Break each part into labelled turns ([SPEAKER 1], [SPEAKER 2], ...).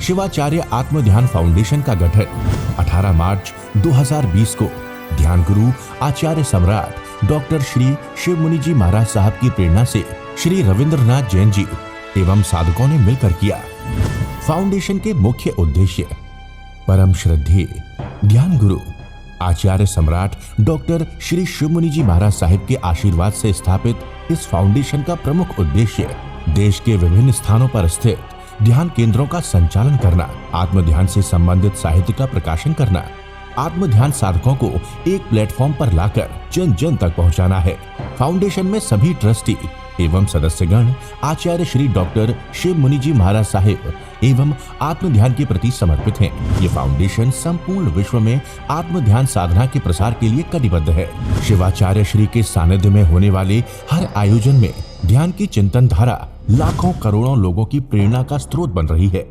[SPEAKER 1] शिवाचार्य आत्म ध्यान फाउंडेशन का गठन 18 मार्च 2020 को ध्यान गुरु आचार्य सम्राट डॉक्टर श्री शिव मुनि जी महाराज साहब की प्रेरणा से श्री रविंद्रनाथ जैन जी एवं साधकों ने मिलकर किया। फाउंडेशन के मुख्य उद्देश्य परम श्रद्धेय ध्यान गुरु आचार्य सम्राट डॉक्टर श्री शिव मुनि जी महाराज साहिब के आशीर्वाद से स्थापित इस फाउंडेशन का प्रमुख उद्देश्य देश के विभिन्न स्थानों पर स्थित ध्यान केंद्रों का संचालन करना, आत्म ध्यान से संबंधित साहित्य का प्रकाशन करना, आत्म ध्यान साधकों को एक प्लेटफॉर्म पर लाकर जन जन तक पहुंचाना है। फाउंडेशन में सभी ट्रस्टी एवं सदस्यगण आचार्य श्री डॉक्टर शिव मुनि जी महाराज साहिब एवं आत्म ध्यान के प्रति समर्पित हैं। ये फाउंडेशन संपूर्ण विश्व में आत्म ध्यान साधना के प्रसार के लिए कटिबद्ध है। शिवाचार्य श्री के सानिध्य में होने वाले हर आयोजन में ध्यान की चिंतन धारा लाखों करोड़ों लोगों की प्रेरणा का स्रोत बन रही है।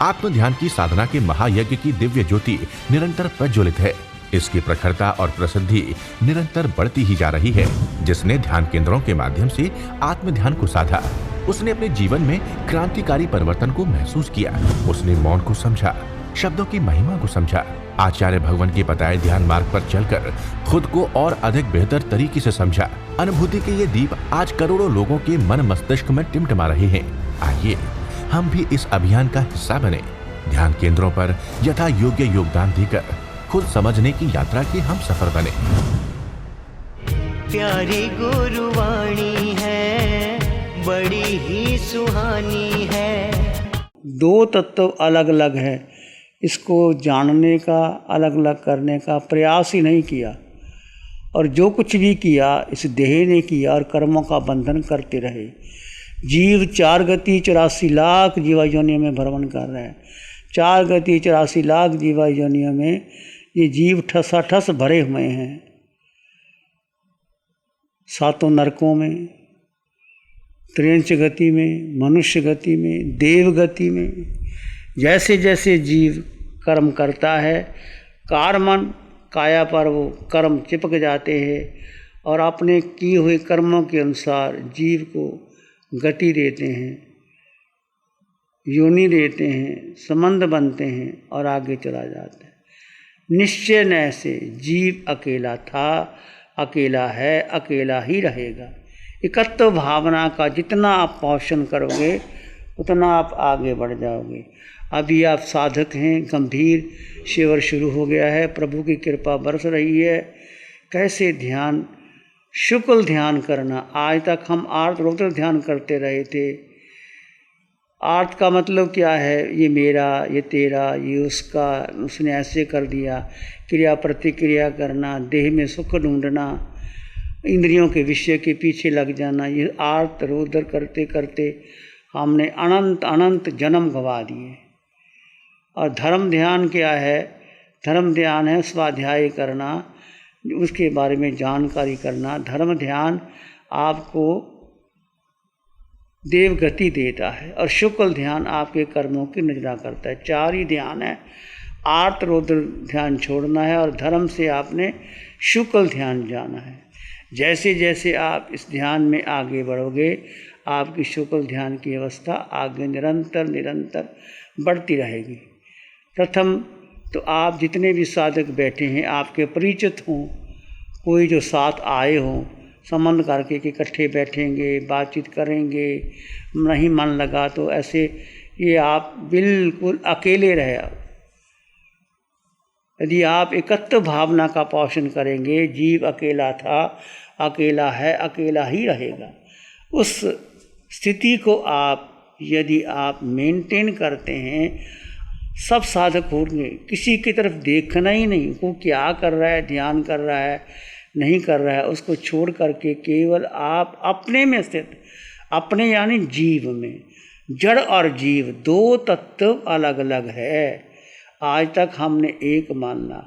[SPEAKER 1] आत्म ध्यान की साधना के महायज्ञ की दिव्य ज्योति निरंतर प्रज्वलित है। इसकी प्रखरता और प्रसिद्धि निरंतर बढ़ती ही जा रही है। जिसने ध्यान केंद्रों के माध्यम से आत्म ध्यान को साधा, उसने अपने जीवन में क्रांतिकारी परिवर्तन को महसूस किया। उसने मौन को समझा, शब्दों की महिमा को समझा। आचार्य भगवान के बताए ध्यान मार्ग पर चलकर खुद को और अधिक बेहतर तरीके से समझा। अनुभूति के ये दीप आज करोड़ों लोगों के मन मस्तिष्क में टिमटिमा रहे हैं। आइए हम भी इस अभियान का हिस्सा बने। ध्यान केंद्रों पर यथा योग्य योगदान देकर खुद समझने की यात्रा के हम सफर बने।
[SPEAKER 2] प्यारी गुरुवाणी है, बड़ी ही सुहानी है।
[SPEAKER 3] दो तत्व अलग अलग है, इसको जानने का, अलग अलग करने का प्रयास ही नहीं किया और जो कुछ भी किया इस देह ने किया और कर्मों का बंधन करते रहे। जीव 4 गति 84 लाख जीवा योनियों में भ्रमण कर रहे हैं। 4 गति 84 लाख जीवा योनियों में ये जीव ठसाठस भरे हुए हैं। 7 नरकों में, त्रिंच गति में, मनुष्य गति में, देव गति में। जैसे जैसे जीव कर्म करता है, कारमन काया पर वो कर्म चिपक जाते हैं और अपने किए हुए कर्मों के अनुसार जीव को गति देते हैं, योनि देते हैं, संबंध बनते हैं और आगे चला जाता है। निश्चय न से जीव अकेला था, अकेला है, अकेला ही रहेगा। एकत्व भावना का जितना आप पोषण करोगे उतना आप आगे बढ़ जाओगे। अभी आप साधक हैं, गंभीर शिविर शुरू हो गया है, प्रभु की कृपा बरस रही है। कैसे ध्यान, शुक्ल ध्यान करना। आज तक हम आर्त रौद्र ध्यान करते रहे थे। आर्त का मतलब क्या है? ये मेरा, ये तेरा, ये उसका, उसने ऐसे कर दिया। क्रिया प्रतिक्रिया करना, देह में सुख ढूंढना, इंद्रियों के विषय के पीछे लग जाना। ये आर्त रौद्र करते करते हमने अनंत अनंत जन्म गंवा दिए। और धर्म ध्यान क्या है? धर्म ध्यान है स्वाध्याय करना, उसके बारे में जानकारी करना। धर्म ध्यान आपको देव गति देता है और शुक्ल ध्यान आपके कर्मों की नजरा करता है। 4 ही ध्यान है। आर्त रौद्र ध्यान छोड़ना है और धर्म से आपने शुक्ल ध्यान जाना है। जैसे जैसे आप इस ध्यान में आगे बढ़ोगे, आपकी शुक्ल ध्यान की अवस्था आगे निरंतर निरंतर बढ़ती रहेगी। प्रथम तो आप जितने भी साधक बैठे हैं आपके परिचित हों, कोई जो साथ आए हों, संबंध करके कि इकट्ठे बैठेंगे, बातचीत करेंगे। नहीं मन लगा तो ऐसे ये आप बिल्कुल अकेले रहे। यदि आप एकत्व भावना का पोषण करेंगे, जीव अकेला था, अकेला है, अकेला ही रहेगा। उस स्थिति को आप यदि आप मेंटेन करते हैं, सब साधक होंगे, किसी की तरफ देखना ही नहीं, वो क्या कर रहा है, ध्यान कर रहा है, नहीं कर रहा है, उसको छोड़ करके केवल आप अपने में स्थित, अपने यानी जीव में। जड़ और जीव 2 तत्व अलग अलग है। आज तक हमने एक मानना।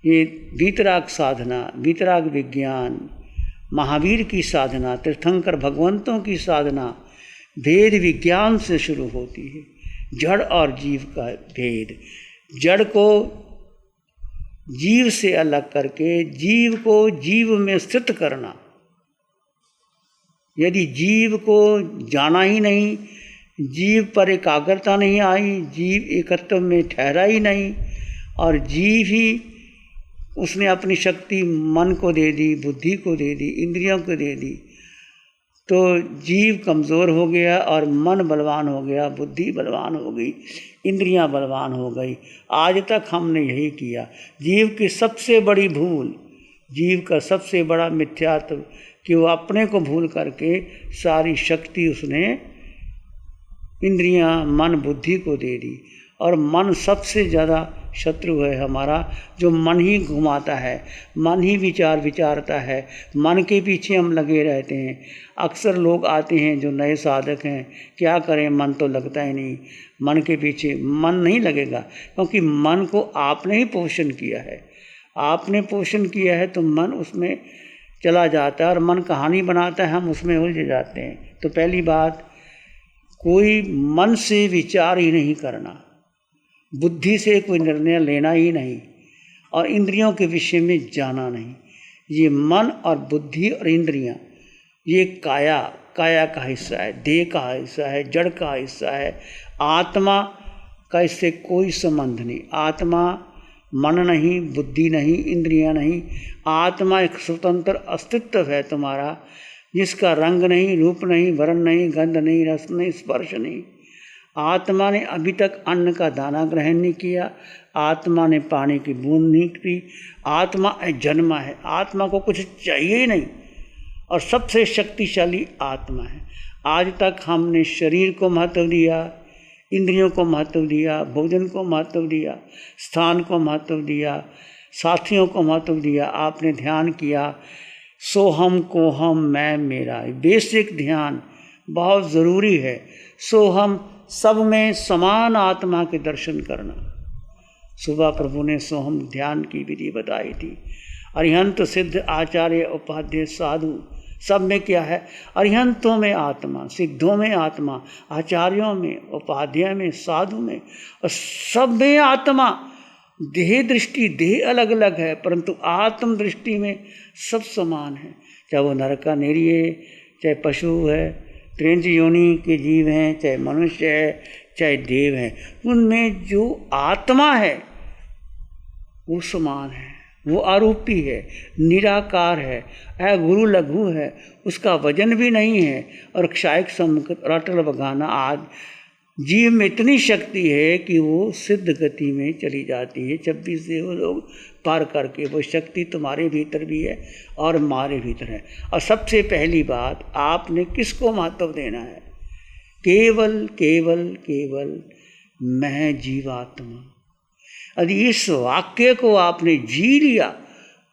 [SPEAKER 3] ये वीतराग साधना, वीतराग विज्ञान, महावीर की साधना, तीर्थंकर भगवंतों की साधना भेद विज्ञान से शुरू होती है। जड़ और जीव का भेद, जड़ को जीव से अलग करके जीव को जीव में स्थित करना। यदि जीव को जाना ही नहीं, जीव पर एकाग्रता नहीं आई, जीव एकत्व में ठहरा ही नहीं, और जीव ही उसने अपनी शक्ति मन को दे दी, बुद्धि को दे दी, इंद्रियों को दे दी, तो जीव कमज़ोर हो गया और मन बलवान हो गया, बुद्धि बलवान हो गई, इंद्रियां बलवान हो गई। आज तक हमने यही किया। जीव की सबसे बड़ी भूल, जीव का सबसे बड़ा मिथ्यात्व कि वो अपने को भूल करके सारी शक्ति उसने इंद्रियां, मन, बुद्धि को दे दी। और मन सबसे ज़्यादा शत्रु है हमारा, जो मन ही घुमाता है, मन ही विचारता है, मन के पीछे हम लगे रहते हैं। अक्सर लोग आते हैं जो नए साधक हैं, क्या करें, मन तो लगता ही नहीं, मन के पीछे मन नहीं लगेगा, क्योंकि मन को आपने ही पोषण किया है। आपने पोषण किया है तो मन उसमें चला जाता है, और मन कहानी बनाता है, हम उसमें उलझ जाते हैं। तो पहली बात, कोई मन से विचार ही नहीं करना, बुद्धि से कोई निर्णय लेना ही नहीं, और इंद्रियों के विषय में जाना नहीं। ये मन और बुद्धि और इंद्रियां, ये काया का हिस्सा है, देह का हिस्सा है, जड़ का हिस्सा है। आत्मा का इससे कोई संबंध नहीं। आत्मा मन नहीं, बुद्धि नहीं, इंद्रियां नहीं। आत्मा एक स्वतंत्र अस्तित्व है तुम्हारा, जिसका रंग नहीं, रूप नहीं, वर्ण नहीं, गंध नहीं, रस नहीं, स्पर्श नहीं। आत्मा ने अभी तक अन्न का दाना ग्रहण नहीं किया, आत्मा ने पानी की बूंद नहीं पी। आत्मा जन्मा है, आत्मा को कुछ चाहिए ही नहीं, और सबसे शक्तिशाली आत्मा है। आज तक हमने शरीर को महत्व दिया, इंद्रियों को महत्व दिया, भोजन को महत्व दिया, स्थान को महत्व दिया, साथियों को महत्व दिया। आपने ध्यान किया, सोहम कोहम मैं मेरा, बेसिक ध्यान बहुत ज़रूरी है। सोहम, सब में समान आत्मा के दर्शन करना। सुबह प्रभु ने सोहम ध्यान की विधि बताई थी। अरिहंत, सिद्ध, आचार्य, उपाध्याय, साधु, सब में क्या है? अरिहंतों में आत्मा, सिद्धों में आत्मा, आचार्यों में, उपाध्याय में, साधु में, और सब में आत्मा। देह दृष्टि, देह अलग अलग है, परंतु आत्म दृष्टि में सब समान है। चाहे वो नरकानेरी है, चाहे पशु है, त्रिंज योनि के जीव हैं, चाहे मनुष्य है, चाहे देव हैं, उनमें जो आत्मा है वो समान है, वो आरूपी है, निराकार है, गुरु लघु है, उसका वजन भी नहीं है, और क्षायक सम्मुख अटल बगाना आज जीव में इतनी शक्ति है कि वो सिद्ध गति में चली जाती है। 26 देव लोग पार करके, वो शक्ति तुम्हारे भीतर भी है और हमारे भीतर है। और सबसे पहली बात, आपने किसको महत्व देना है? केवल केवल केवल मैं जीवात्मा। यदि इस वाक्य को आपने जी लिया,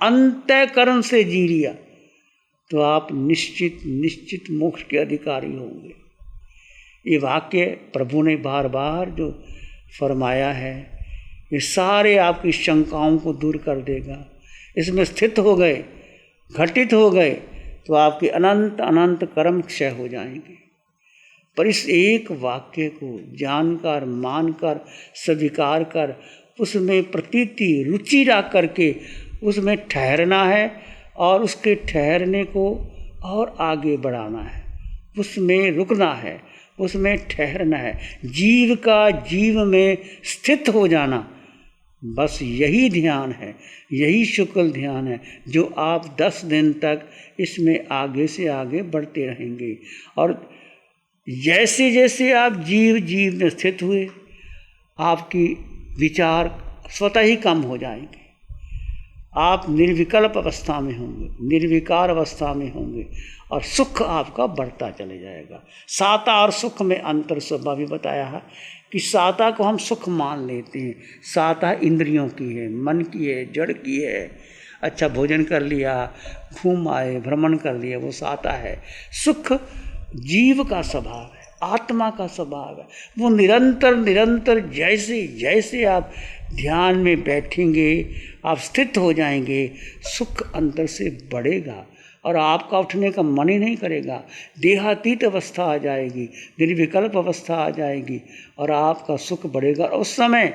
[SPEAKER 3] अंतःकरण से जी लिया, तो आप निश्चित मोक्ष के अधिकारी होंगे। ये वाक्य प्रभु ने बार बार जो फरमाया है, ये सारे आपकी शंकाओं को दूर कर देगा। इसमें स्थित हो गए, घटित हो गए, तो आपके अनंत अनंत कर्म क्षय हो जाएंगे। पर इस एक वाक्य को जानकर, मानकर, स्वीकार कर, उसमें प्रतीति, रुचि रख करके उसमें ठहरना है, और उसके ठहरने को और आगे बढ़ाना है, उसमें रुकना है, उसमें ठहरना है। जीव का जीव में स्थित हो जाना, बस यही ध्यान है, यही शुक्ल ध्यान है, जो आप 10 दिन तक इसमें आगे से आगे बढ़ते रहेंगे। और जैसे जैसे आप जीव में स्थित हुए, आपकी विचार स्वतः ही कम हो जाएंगे। आप निर्विकल्प अवस्था में होंगे, निर्विकार अवस्था में होंगे, और सुख आपका बढ़ता चले जाएगा। साता और सुख में अंतर सुबह भी बताया है कि साता को हम सुख मान लेते हैं। साता इंद्रियों की है, मन की है, जड़ की है। अच्छा भोजन कर लिया, घूम आए, भ्रमण कर लिया, वो साता है। सुख जीव का स्वभाव है, आत्मा का स्वभाव है। वो निरंतर जैसे जैसे आप ध्यान में बैठेंगे, आप स्थित हो जाएंगे, सुख अंदर से बढ़ेगा, और आपका उठने का मन ही नहीं करेगा। देहातीत अवस्था आ जाएगी, निर्विकल्प अवस्था आ जाएगी, और आपका सुख बढ़ेगा। और उस समय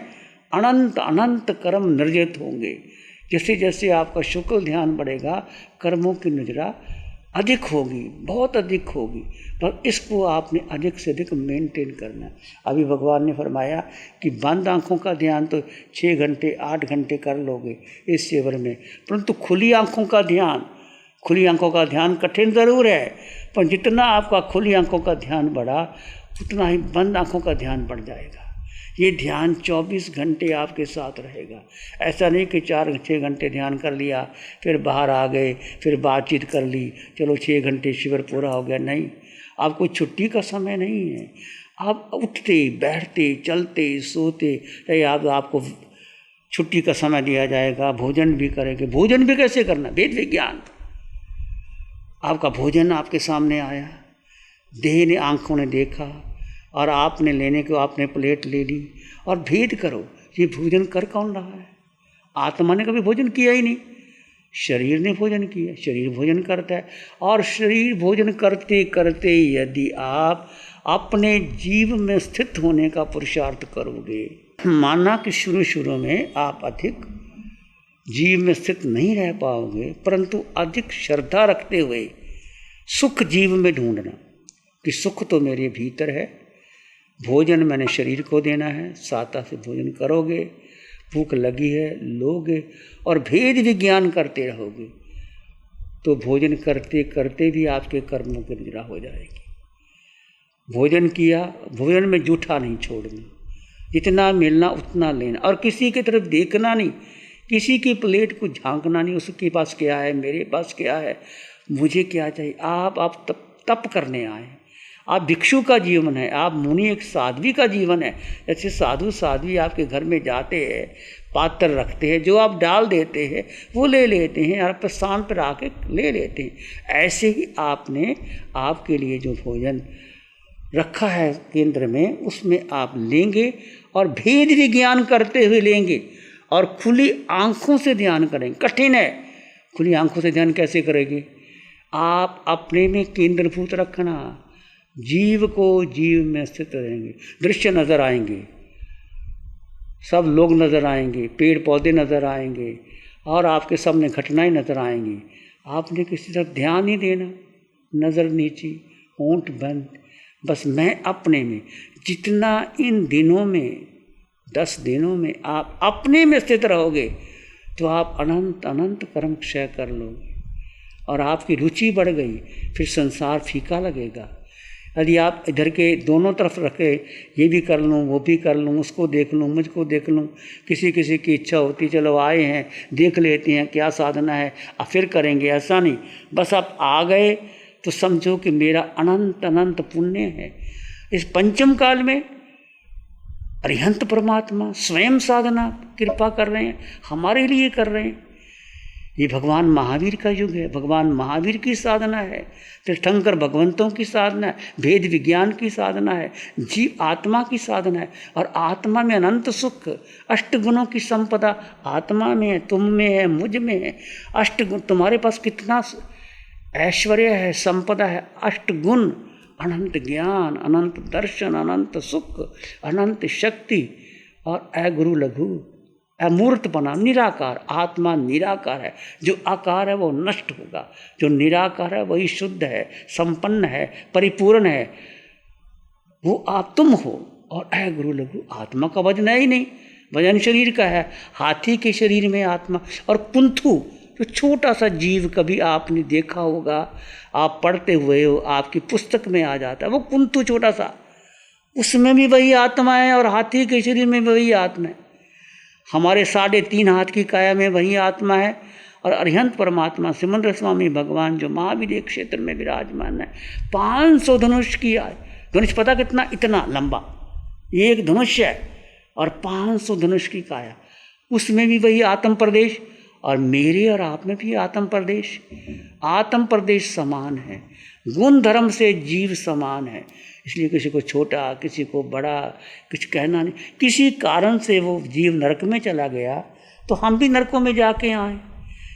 [SPEAKER 3] अनंत अनंत कर्म निर्जित होंगे। जैसे जैसे आपका शुक्ल ध्यान बढ़ेगा, कर्मों की नजरा अधिक होगी, बहुत अधिक होगी, पर इसको आपने अधिक से अधिक मेंटेन करना है। अभी भगवान ने फरमाया कि बंद आँखों का ध्यान तो 6 घंटे 8 घंटे कर लोगे इस शिविर में, परंतु खुली आँखों का ध्यान कठिन ज़रूर है, पर जितना आपका खुली आँखों का ध्यान बढ़ा उतना ही बंद आँखों का ध्यान बढ़ जाएगा। ये ध्यान 24 घंटे आपके साथ रहेगा। ऐसा नहीं कि 4-6 घंटे ध्यान कर लिया, फिर बाहर आ गए, फिर बातचीत कर ली, चलो 6 घंटे शिविर पूरा हो गया। नहीं, आपको छुट्टी का समय नहीं है। आप उठते बैठते चलते सोते रहे, आपको छुट्टी का समय दिया जाएगा। भोजन भी करेंगे। भोजन भी कैसे करना, वेद विज्ञान। आपका भोजन आपके सामने आया, देह ने आँखों ने देखा और आपने लेने को आपने प्लेट ले ली, और भेद करो ये भोजन कर कौन रहा है। आत्मा ने कभी भोजन किया ही नहीं, शरीर ने भोजन किया, शरीर भोजन करता है। और शरीर भोजन करते करते यदि आप अपने जीव में स्थित होने का पुरुषार्थ करोगे, माना कि शुरू में आप अधिक जीव में स्थित नहीं रह पाओगे, परंतु अधिक श्रद्धा रखते हुए सुख जीव में ढूंढना कि सुख तो मेरे भीतर है, भोजन मैंने शरीर को देना है, साता से भोजन करोगे, भूख लगी है लोगे, और भेद विज्ञान करते रहोगे, तो भोजन करते करते भी आपके कर्मों की निद्रा हो जाएगी। भोजन किया, भोजन में जूठा नहीं छोड़ना, जितना मिलना उतना लेना, और किसी की तरफ देखना नहीं, किसी की प्लेट को झांकना नहीं, उसके पास क्या है, मेरे पास क्या है, मुझे क्या चाहिए। आप तप करने आए, आप भिक्षु का जीवन है, आप मुनि एक साध्वी का जीवन है। जैसे साधु साध्वी आपके घर में जाते हैं, पात्र रखते हैं, जो आप डाल देते हैं वो ले लेते हैं, और प्रस्थान पर आके ले लेते हैं। ऐसे ही आपने आपके लिए जो भोजन रखा है केंद्र में, उसमें आप लेंगे और भेद विज्ञान करते हुए लेंगे, और खुली आँखों से ध्यान करेंगे। कठिन है, खुली आँखों से ध्यान कैसे करेंगे। आप अपने में केंद्रभूत रखना, जीव को जीव में स्थित रहेंगे। दृश्य नज़र आएंगे, सब लोग नज़र आएंगे, पेड़ पौधे नज़र आएंगे, और आपके सामने घटनाएं नज़र आएंगी। आपने किसी तरफ ध्यान नहीं देना, नज़र नीची, होंठ बंद, बस मैं अपने में। जितना इन दिनों में 10 दिनों में आप अपने में स्थित रहोगे, तो आप अनंत अनंत कर्म क्षय कर लोगे, और आपकी रुचि बढ़ गई, फिर संसार फीका लगेगा। यदि आप इधर के दोनों तरफ रखे, ये भी कर लूँ, वो भी कर लूँ, उसको देख लूँ, मुझको देख लूँ, किसी की इच्छा होती चलो आए हैं देख लेते हैं क्या साधना है, फिर करेंगे, ऐसा नहीं। बस आप आ गए तो समझो कि मेरा अनंत अनंत पुण्य है। इस पंचम काल में अरिहंत परमात्मा स्वयं साधना कृपा कर रहे हैं, हमारे लिए कर रहे हैं। ये भगवान महावीर का युग है, भगवान महावीर की साधना है, तीर्थंकर भगवंतों की साधना है, भेद विज्ञान की साधना है, जीव आत्मा की साधना है। और आत्मा में अनंत सुख, 8 गुणों की संपदा आत्मा में है, तुम में है, मुझ में है। 8 गुण, तुम्हारे पास कितना ऐश्वर्य है, संपदा है, 8 गुण, अनंत ज्ञान, अनंत दर्शन, अनंत सुख, अनंत शक्ति, और गुरु लघु अमूर्तपना, निराकार। आत्मा निराकार है, जो आकार है वो नष्ट होगा, जो निराकार है वही शुद्ध है, संपन्न है, परिपूर्ण है, वो आप तुम हो। और गुरु लघु, आत्मा का वजन है ही नहीं, वजन शरीर का है, हाथी के शरीर में आत्मा। और कुंथु, जो छोटा सा जीव कभी आपने देखा होगा, आप पढ़ते हुए हो, आपकी पुस्तक में आ जाता है, वो कुंथु छोटा सा, उसमें भी वही आत्मा है, और हाथी के शरीर में भी वही आत्मा है। हमारे 3.5 हाथ की काया में वही आत्मा है। और अरिहंत परमात्मा सिमंदर स्वामी भगवान जो महावीर क्षेत्र में विराजमान है, 500 धनुष की आय, धनुष पता कितना, इतना लंबा एक धनुष है, और 500 धनुष की काया, उसमें भी वही आत्म प्रदेश, और मेरे और आप में भी आत्म प्रदेश समान है। गुण धर्म से जीव समान है, इसलिए किसी को छोटा, किसी को बड़ा कुछ कहना नहीं। किसी कारण से वो जीव नरक में चला गया तो हम भी नरकों में जाके आए,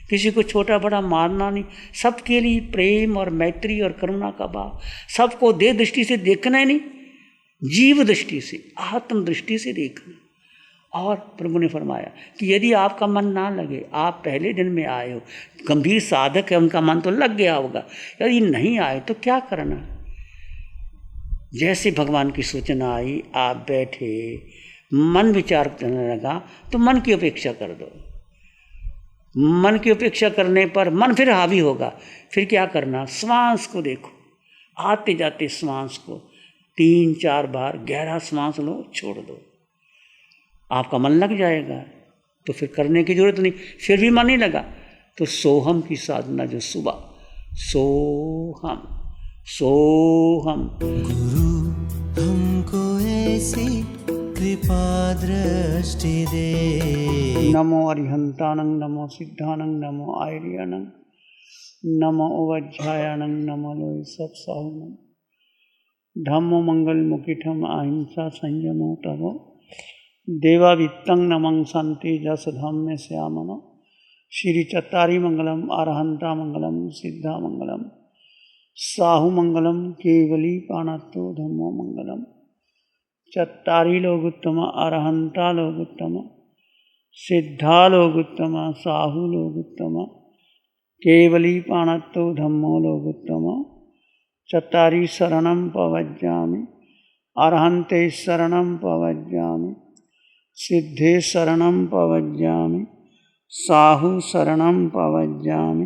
[SPEAKER 3] किसी को छोटा बड़ा मारना नहीं। सबके लिए प्रेम और मैत्री और करुणा का भाव, सबको देह दृष्टि से देखना ही नहीं, जीव दृष्टि से, आत्म दृष्टि से देखना। और प्रभु ने फरमाया कि यदि आपका मन ना लगे, आप पहले दिन में आए हो, गंभीर साधक है, उनका मन तो लग गया होगा, यदि नहीं आए तो क्या करना। जैसे भगवान की सूचना आई, आप बैठे, मन विचार करने लगा, तो मन की उपेक्षा कर दो। मन की उपेक्षा करने पर मन फिर हावी होगा। फिर क्या करना, श्वास को देखो, आते जाते श्वास को 3-4 बार गहरा श्वास लो, छोड़ दो, आपका मन लग जाएगा। तो फिर करने की जरूरत नहीं। फिर भी मन नहीं लगा तो सोहम की साधना, जो सुबह सोहम सोहम।
[SPEAKER 4] गुरु हमको ऐसी कृपा दृष्टि दे।
[SPEAKER 3] नमो अरिहंतानंग, नमो सिद्धानंग, नमो आयर्यानंग, नमो उवज्झायानंग, नमो लोय सत्साहुनंग। धम्मो मंगल मुकिठम अहिंसा संयमो तवो देवावित्तं नमं शांति जस धम्मे श्यामनो। श्री चत्तारी मंगलम, अरहंता मंगलम, सिद्धा मंगलम, साहु मंगलम, केवली पाणत्तो धम्मो मंगलम। चत्तारी लोगुत्तम, अरहंता लोगुत्तम, सिद्धा लोगुत्तम, साहु लोगुत्तम, केवली पाणत्तो धम्मो लोगुत्तम। चत्तारी शरणं पवज्जामि, अरहन्ते शरणं पवज्जामि, सिद्धे शरणं पवज्जामि, साहु शरणं पवज्जामि,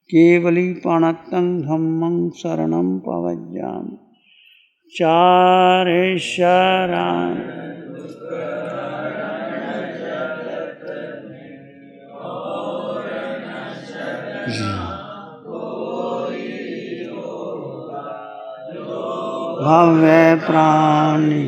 [SPEAKER 3] केवली पाणत्तं धम्मं शरणं पवज्जामि। चारे शरण भव्य प्राणी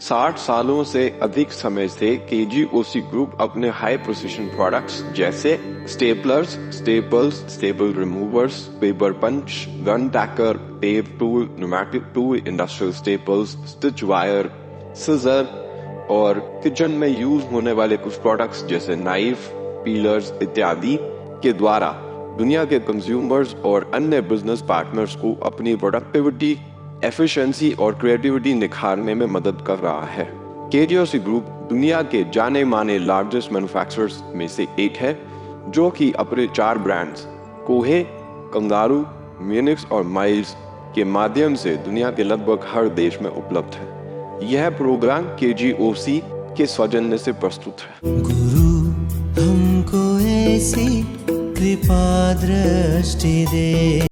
[SPEAKER 5] साठ सालों से अधिक समय से केजीओसी ग्रुप अपने हाई प्रिसिशन प्रोडक्ट्स जैसे staplers, staples, staple removers, paper punch, gun tacker, tape tool, pneumatic tool, industrial staples, stitch wire, scissor और किचन में यूज होने वाले कुछ प्रोडक्ट्स जैसे नाइफ, पीलर्स इत्यादि के द्वारा दुनिया के कंज्यूमर्स और अन्य बिजनेस पार्टनर्स को अपनी प्रोडक्टिविटी, एफिशिएंसी और क्रिएटिविटी निखारने में मदद कर रहा है। केजीओसी ग्रुप दुनिया के जाने माने लार्जेस्ट मैन्युफैक्चरर्स में से एक है, जो कि अपने 4 ब्रांड्स कोहे, कंगारू, म्यूनिक्स और माइल्स के माध्यम से दुनिया के लगभग हर देश में उपलब्ध है। यह प्रोग्राम केजीओसी के सौजन्य से प्रस्तुत है।
[SPEAKER 4] गुरु हमको ऐसी कृपा दृष्टि दे।